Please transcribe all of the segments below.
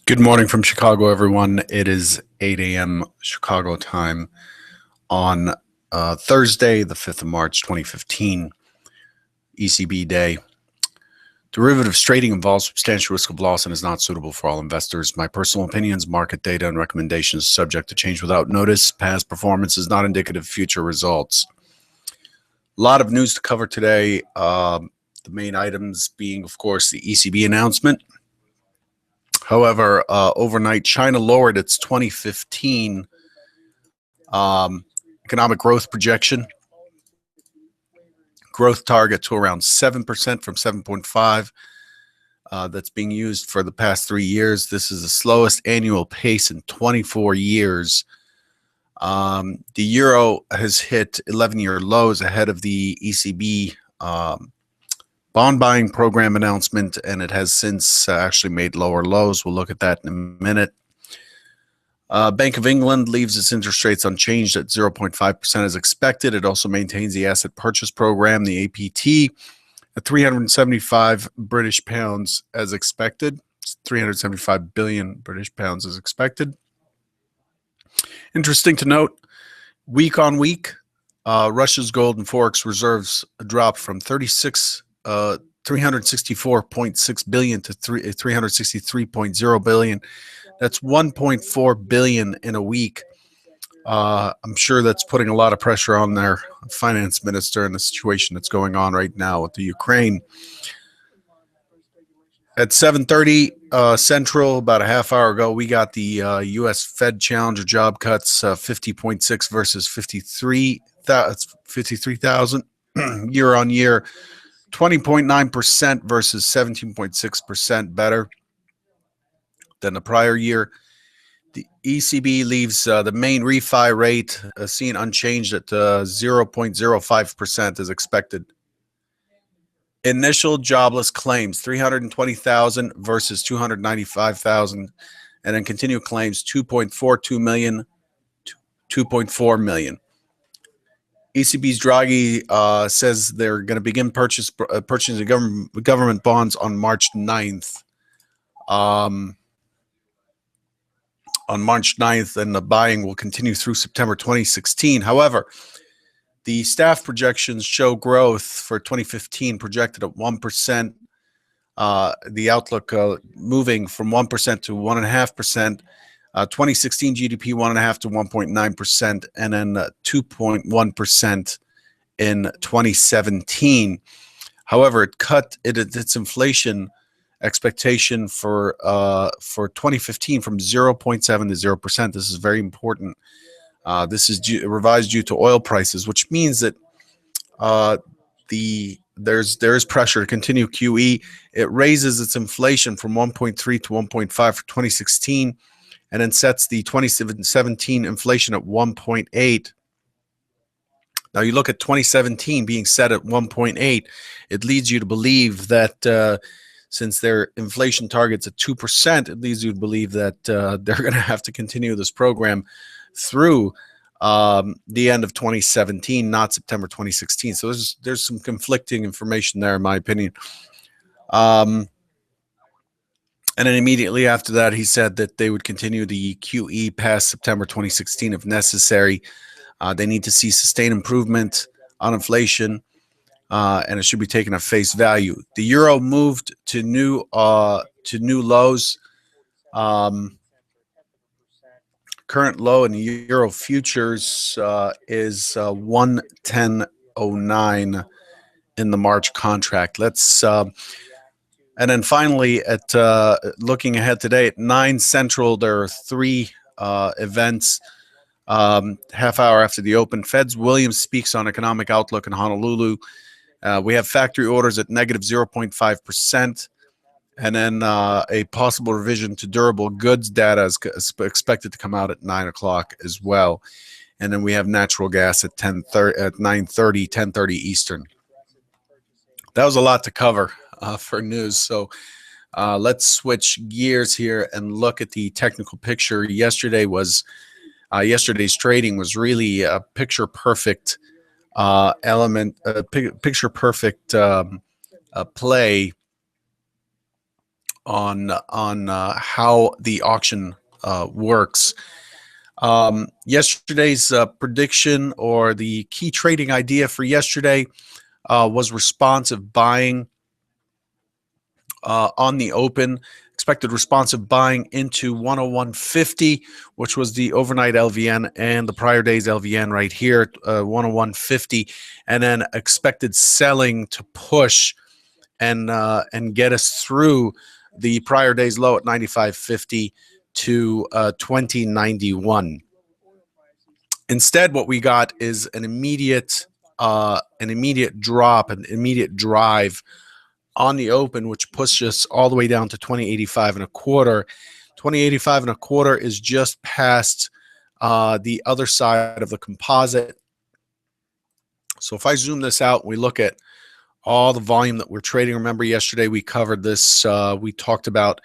Good morning from Chicago, everyone. It is 8 a.m. Chicago time on Thursday, the 5th of March, 2015, ECB day. Derivatives trading involves substantial risk of loss and is not suitable for all investors. My personal opinions, market data, and recommendations subject to change without notice. Past performance is not indicative of future results. A lot of news to cover today. The main items being, of course, the ECB announcement. However, overnight, China lowered its 2015 economic growth projection, growth target to around 7% from 7.5. That's being used for the past 3 years. This is the slowest annual pace in 24 years. The euro has hit 11-year lows ahead of the ECB bond buying program announcement, and it has since actually made lower lows. We'll look at that in a minute. Bank of England leaves its interest rates unchanged at 0.5% as expected. It also maintains the asset purchase program, the APT, at 375 British pounds as expected. 375 billion British pounds as expected. Interesting to note, week on week, Russia's gold and forex reserves dropped from 364.6 billion to 363.0 billion. That's 1.4 billion in a week. I'm sure that's putting a lot of pressure on their finance minister in the situation that's going on right now with the Ukraine. At 7:30 Central, about a half hour ago, we got the U.S. Fed challenger job cuts, 50.6 versus 53,000 year on year. 20.9% versus 17.6% better than the prior year. The ECB leaves the main refi rate seen unchanged at 0.05% as expected. Initial jobless claims, 320,000 versus 295,000. And then continued claims, 2.42 million to 2.4 million. ECB's Draghi says they're going to begin purchasing government bonds on March 9th. On March 9th, and the buying will continue through September 2016. However, the staff projections show growth for 2015 projected at 1%. The outlook moving from 1% to 1.5%. 2016 GDP 1.5 to 1.9%, and then 2.1% in 2017. However, it cut its inflation expectation for 2015 from 0.7 to 0%. This is very important. This is revised due to oil prices, which means that there's pressure to continue QE. It raises its inflation from 1.3 to 1.5 for 2016. And then sets the 2017 inflation at 1.8. Now you look at 2017 being set at 1.8, it leads you to believe that since their inflation target's at 2%, it leads you to believe that they're going to have to continue this program through the end of 2017, not September 2016. So there's some conflicting information there, in my opinion. And then immediately after that, he said that they would continue the QE past September 2016 if necessary. They need to see sustained improvement on inflation, and it should be taken at face value. The euro moved to new lows. Current low in the euro futures is 110.09 in the March contract. And then finally, at looking ahead today at 9 Central, there are 3 events. Half hour after the open, Fed's Williams speaks on economic outlook in Honolulu. We have factory orders at negative 0.5%. And then a possible revision to durable goods data is expected to come out at 9 o'clock as well. And then we have natural gas at 9:30, 10:30 Eastern. That was a lot to cover for news. So let's switch gears here and look at the technical picture. Yesterday's trading was really a picture perfect picture perfect play how the auction works. Yesterday's prediction, or the key trading idea for yesterday, was responsive buying on the open. Expected responsive buying into 101.50, which was the overnight LVN, and the prior day's LVN right here, 101.50, and then expected selling to push and get us through the prior day's low at 95.50 to 2091. Instead, what we got is an immediate drop, an immediate drive on the open, which pushed us all the way down to 2085 and a quarter. 2085 and a quarter is just past the other side of the composite. So if I zoom this out, we look at all the volume that we're trading. Remember, yesterday we covered this. We talked about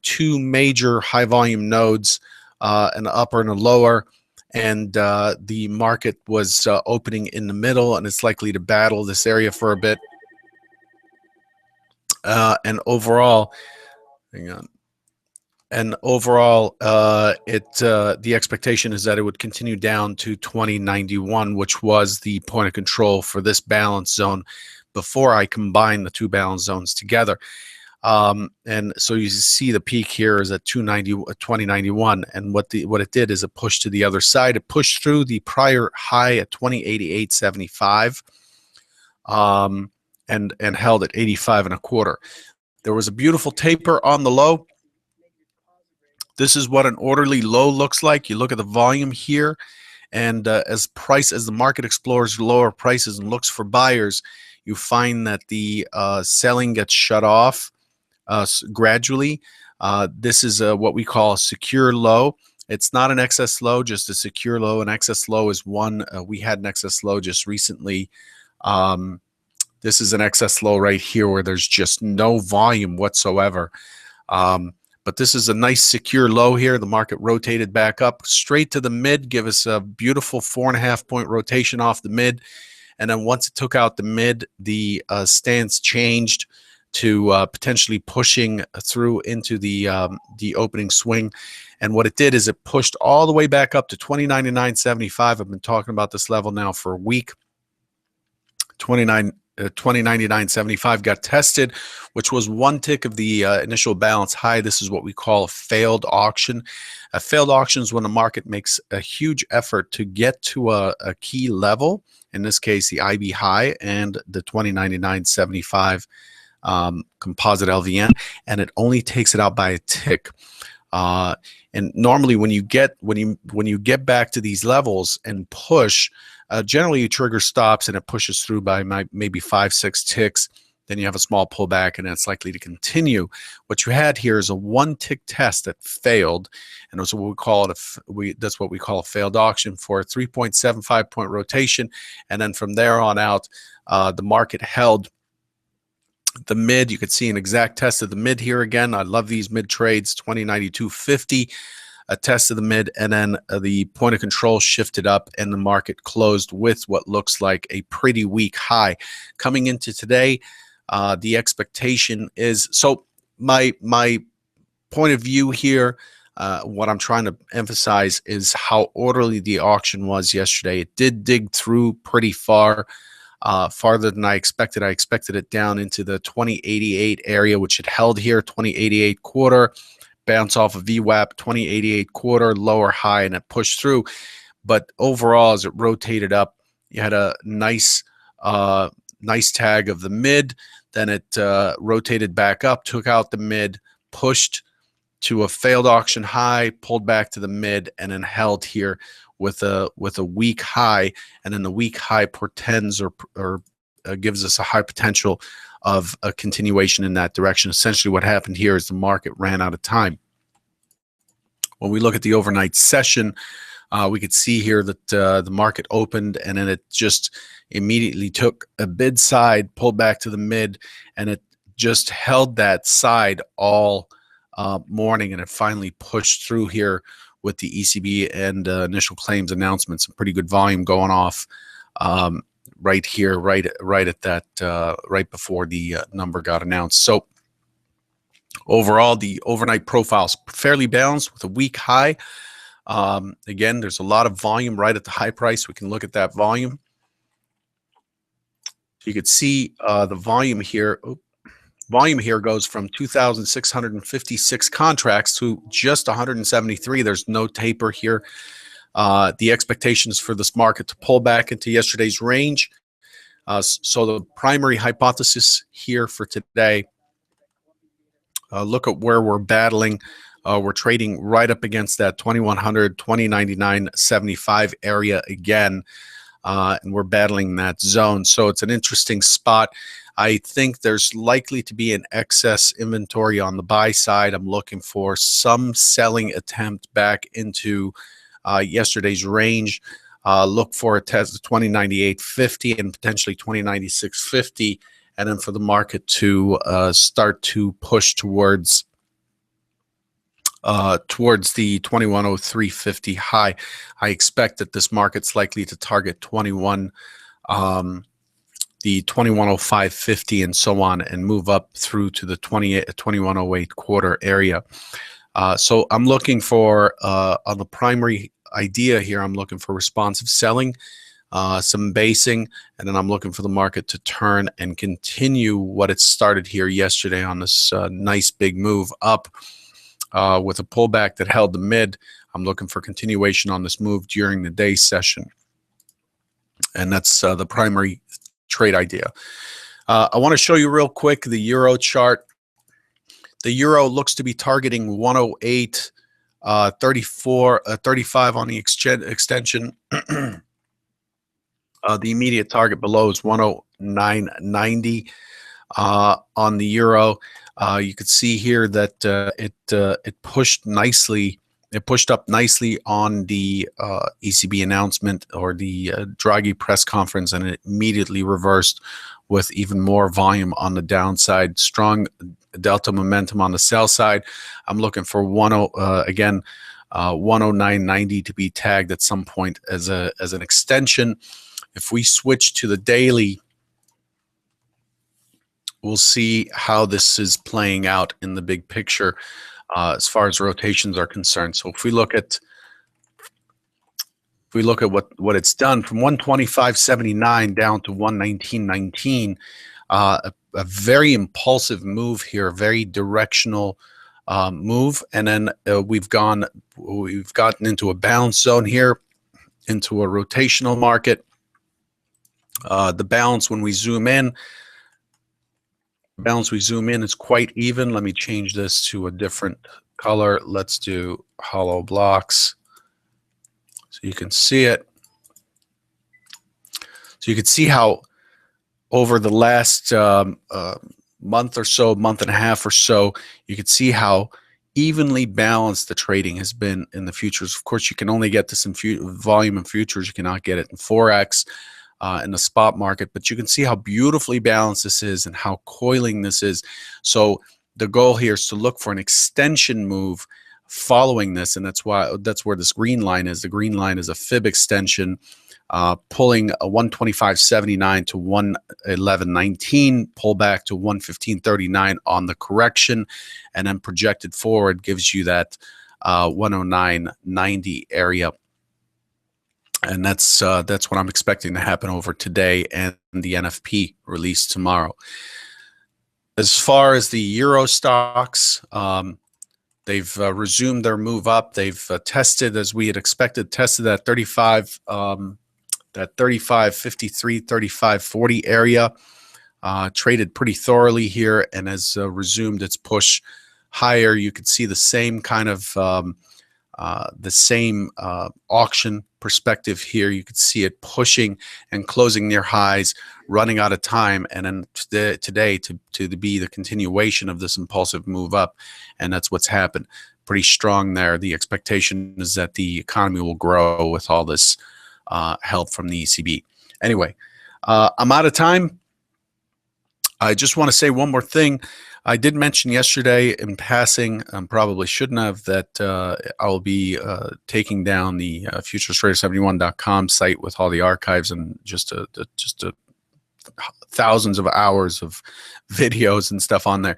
two major high volume nodes, an upper and a lower, and the market was opening in the middle, and it's likely to battle this area for a bit. And overall, hang on. And overall, the expectation is that it would continue down to 2091, which was the point of control for this balance zone before I combine the two balance zones together. And so you see the peak here is at 2091, and what it did is it pushed to the other side. It pushed through the prior high at 2088.75, and held at 85 and a quarter. There was a beautiful taper on the low. This is what an orderly low looks like. You look at the volume here, and as the market explores lower prices and looks for buyers, you find that the selling gets shut off gradually. This is what we call a secure low. It's not an excess low, just a secure low. An excess low is one. We had an excess low just recently. This is an excess low right here where there's just no volume whatsoever. But this is a nice secure low here. The market rotated back up straight to the mid, give us a beautiful 4.5 point rotation off the mid. And then once it took out the mid, the stance changed to potentially pushing through into the opening swing. And what it did is it pushed all the way back up to 2099.75. I've been talking about this level now for a week. 2099.75 got tested, which was one tick of the initial balance high. This is what we call a failed auction. A failed auction is when the market makes a huge effort to get to a key level, in this case the IB high and the 2099.75 composite LVN, and it only takes it out by a tick. And normally when you get back to these levels and push, generally you trigger stops and it pushes through by maybe 5-6 ticks. Then you have a small pullback and it's likely to continue. What you had here is a one tick test that failed, and that's what we call it. That's what we call a failed auction for a 3.75 point rotation, and then from there on out, the market held the mid. You could see an exact test of the mid here again. I love these mid trades. 2092.50. A test of the mid, and then the point of control shifted up, and the market closed with what looks like a pretty weak high. Coming into today, the expectation is, so my point of view here, what I'm trying to emphasize is how orderly the auction was yesterday. It did dig through pretty far, farther than I expected. I expected it down into the 2088 area, which it held here, 2088 quarter. Bounce off of VWAP, 2088 quarter, lower high, and it pushed through. But overall, as it rotated up, you had a nice tag of the mid. Then it rotated back up, took out the mid, pushed to a failed auction high, pulled back to the mid, and then held here with a weak high. And then the weak high portends or gives us a high potential of a continuation in that direction. Essentially what happened here is the market ran out of time. When we look at the overnight session, we could see here that the market opened, and then it just immediately took a bid side, pulled back to the mid, and it just held that side all morning, and it finally pushed through here with the ECB and initial claims announcements. Some pretty good volume going off right here, right at that, right before the number got announced. So Overall, the overnight profile is fairly balanced with a weak high. Again, there's a lot of volume right at the high price. We can look at that volume. You could see the volume here. Volume here goes from 2,656 contracts to just 173. There's no taper here. The expectations for this market to pull back into yesterday's range. So the primary hypothesis here for today, look at where we're battling. We're trading right up against that 2100, 2099, 75 area again, and we're battling that zone. So it's an interesting spot. I think there's likely to be an excess inventory on the buy side. I'm looking for some selling attempt back into yesterday's range. Look for a test of 2098.50 and potentially 2096.50, and then for the market to start to push towards the 2103.50 high. I expect that this market's likely to target the 2105.50 and so on, and move up through to the 2108 quarter area. So I'm looking for, on the primary idea here, I'm looking for responsive selling, some basing, and then I'm looking for the market to turn and continue what it started here yesterday on this nice big move up with a pullback that held the mid. I'm looking for continuation on this move during the day session, and that's the primary trade idea. I want to show you real quick the euro chart. The euro looks to be targeting 108, 34, 35 on the extension. The immediate target below is 109.90 on the euro. You could see here that it pushed nicely. It pushed up nicely on the ECB announcement or the Draghi press conference, and it immediately reversed with even more volume on the downside. Strong delta momentum on the sell side. I'm looking for 109.90 to be tagged at some point as an extension. If we switch to the daily, we'll see how this is playing out in the big picture as far as rotations are concerned. So if we look at what it's done from 125.79 down to 119.19, a very impulsive move here, very directional move, and then we've gotten into a balance zone here, into a rotational market. The balance when we zoom in. Is quite even. Let me change this to a different color. Let's do hollow blocks so you can see it. So you can see how over the last month or so, month and a half or so, you can see how evenly balanced the trading has been in the futures. Of course, you can only get this in volume in futures. You cannot get it in Forex. In the spot market, but you can see how beautifully balanced this is and how coiling this is. So the goal here is to look for an extension move following this, and that's where this green line is. The green line is a fib extension, pulling a 125.79 to 111.19, pull back to 115.39 on the correction, and then projected forward gives you that 109.90 area. And that's what I'm expecting to happen over today and the NFP release tomorrow. As far as the euro stocks, they've resumed their move up. They've tested, as we had expected, that 35, that 35.53, 35.40 area. Traded pretty thoroughly here and has resumed its push higher. You could see the same kind of auction perspective here. You could see it pushing and closing near highs, running out of time, and then today to be the continuation of this impulsive move up, and that's what's happened. Pretty strong there. The expectation is that the economy will grow with all this help from the ECB. Anyway, I'm out of time. I just want to say one more thing. I did mention yesterday in passing, probably shouldn't have, that I'll be taking down the futurestrader71.com site with all the archives and just thousands of hours of videos and stuff on there.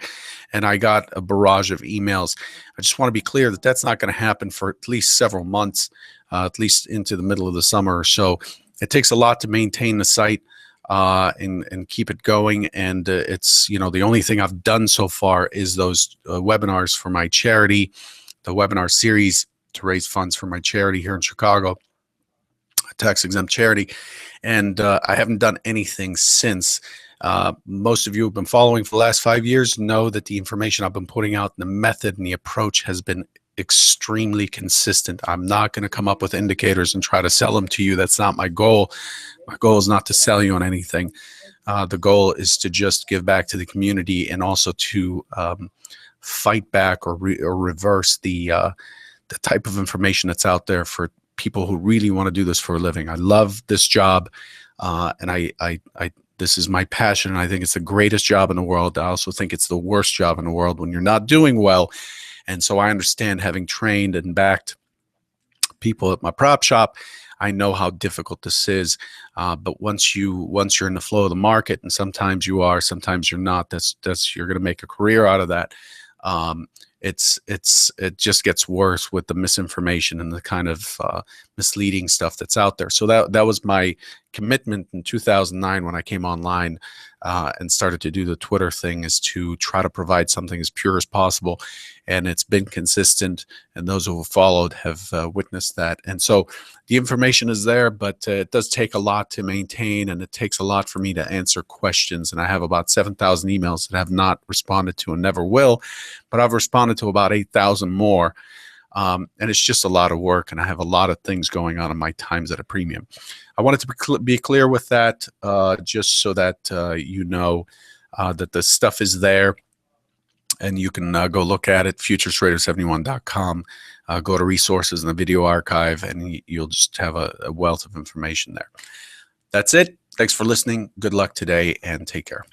and I got a barrage of emails. I just want to be clear that that's not going to happen for at least several months, at least into the middle of the summer or so. It takes a lot to maintain the site and keep it going. And it's, the only thing I've done so far is those webinars for my charity, the webinar series to raise funds for my charity here in Chicago, a tax-exempt charity. And I haven't done anything since. Most of you who've been following for the last 5 years know that the information I've been putting out, the method and the approach has been extremely consistent. I'm not going to come up with indicators and try to sell them to you. That's not my goal. My goal is not to sell you on anything. The goal is to just give back to the community and also to fight back or reverse the type of information that's out there for people who really want to do this for a living. I love this job, and I this is my passion, and I think it's the greatest job in the world. I also think it's the worst job in the world when you're not doing well. And so I understand, having trained and backed people at my prop shop, I know how difficult this is. But once you're in the flow of the market, and sometimes you are, sometimes you're not, you're going to make a career out of that. It just gets worse with the misinformation and the kind of misleading stuff that's out there. So that was my commitment in 2009 when I came online and started to do the Twitter thing, is to try to provide something as pure as possible. And it's been consistent, and those who have followed have witnessed that. And so the information is there, but it does take a lot to maintain, and it takes a lot for me to answer questions. And I have about 7,000 emails that I have not responded to and never will, but I've responded to about 8,000 more. And it's just a lot of work, and I have a lot of things going on, and my time's at a premium. I wanted to be clear with that, just so that you know that the stuff is there, and you can go look at it, futuretrader71.com. Go to resources in the video archive, and you'll just have a wealth of information there. That's it. Thanks for listening. Good luck today, and take care.